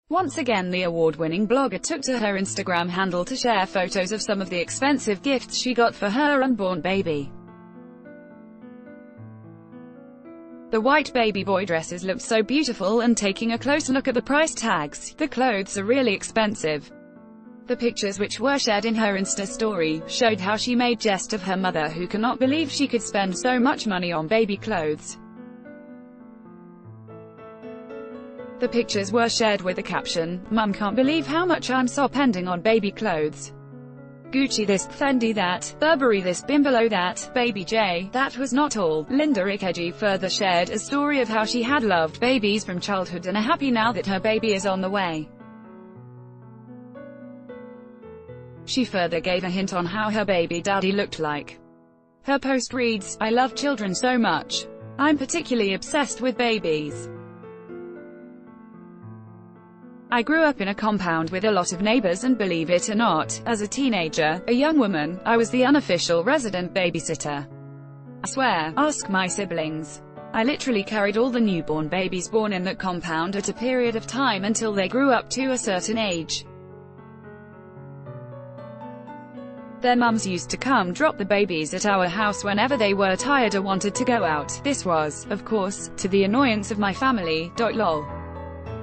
Once again, the award-winning blogger took to her Instagram handle to share photos of some of the expensive gifts she got for her unborn baby. The white baby boy dresses looked so beautiful, and taking a close look at the price tags, the clothes are really expensive. The pictures, which were shared in her Insta story, showed how she made jest of her mother, who cannot believe she could spend so much money on baby clothes. The pictures were shared with the caption, "Mum can't believe how much I'm spending on baby clothes. Gucci this, Fendi that, Burberry this, Bimbo that, Baby J." That was not all. Linda Ikeji further shared a story of how she had loved babies from childhood and are happy now that her baby is on the way. She further gave a hint on how her baby daddy looked like. Her post reads, "I love children so much. I'm particularly obsessed with babies. I grew up in a compound with a lot of neighbors, and believe it or not, as a teenager, a young woman, I was the unofficial resident babysitter. I swear, ask my siblings. I literally carried all the newborn babies born in that compound at a period of time until they grew up to a certain age. Their mums used to come drop the babies at our house whenever they were tired or wanted to go out. This was, of course, to the annoyance of my family. Lol.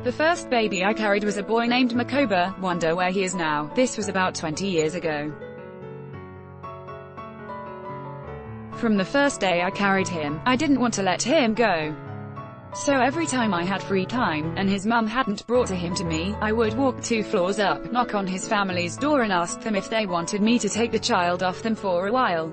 The first baby I carried was a boy named Makoba. Wonder where he is now. This was about 20 years ago. From the first day I carried him, I didn't want to let him go. So every time I had free time, and his mum hadn't brought him to me, I would walk 2 floors up, knock on his family's door and ask them if they wanted me to take the child off them for a while.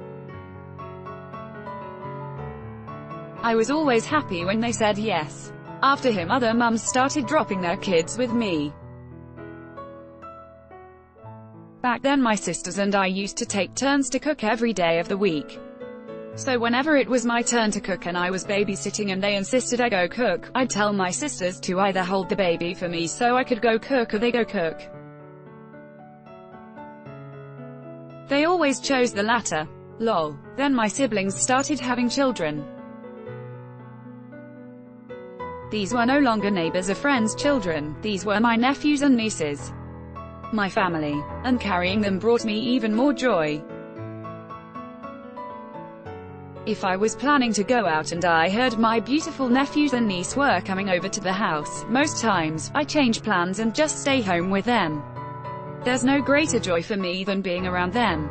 I was always happy when they said yes. After him, other mums started dropping their kids with me. Back then my sisters and I used to take turns to cook every day of the week. So whenever it was my turn to cook and I was babysitting and they insisted I go cook, I'd tell my sisters to either hold the baby for me so I could go cook, or they go cook. They always chose the latter. Lol. Then my siblings started having children. These were no longer neighbors or friends' children, these were my nephews and nieces. My family. And carrying them brought me even more joy. If I was planning to go out and I heard my beautiful nephews and niece were coming over to the house, most times, I change plans and just stay home with them. There's no greater joy for me than being around them.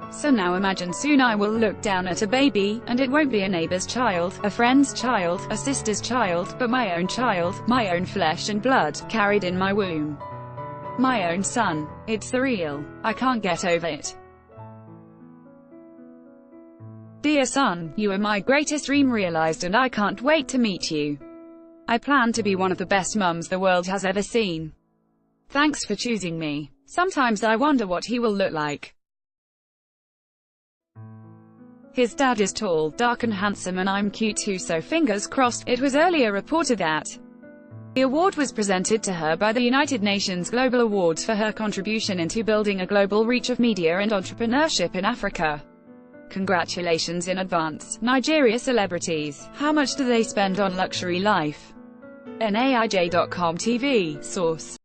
So now imagine soon I will look down at a baby, and it won't be a neighbor's child, a friend's child, a sister's child, but my own child, my own flesh and blood, carried in my womb. My own son. It's surreal. I can't get over it. Dear son, you are my greatest dream realized, and I can't wait to meet you. I plan to be one of the best mums the world has ever seen. Thanks for choosing me. Sometimes I wonder what he will look like. His dad is tall, dark and handsome, and I'm cute too, so fingers crossed. It was earlier reported that the award was presented to her by the United Nations Global Awards for her contribution into building a global reach of media and entrepreneurship in Africa. Congratulations in advance. Nigeria celebrities. How much do they spend on luxury life? NAIJ.com TV. Source.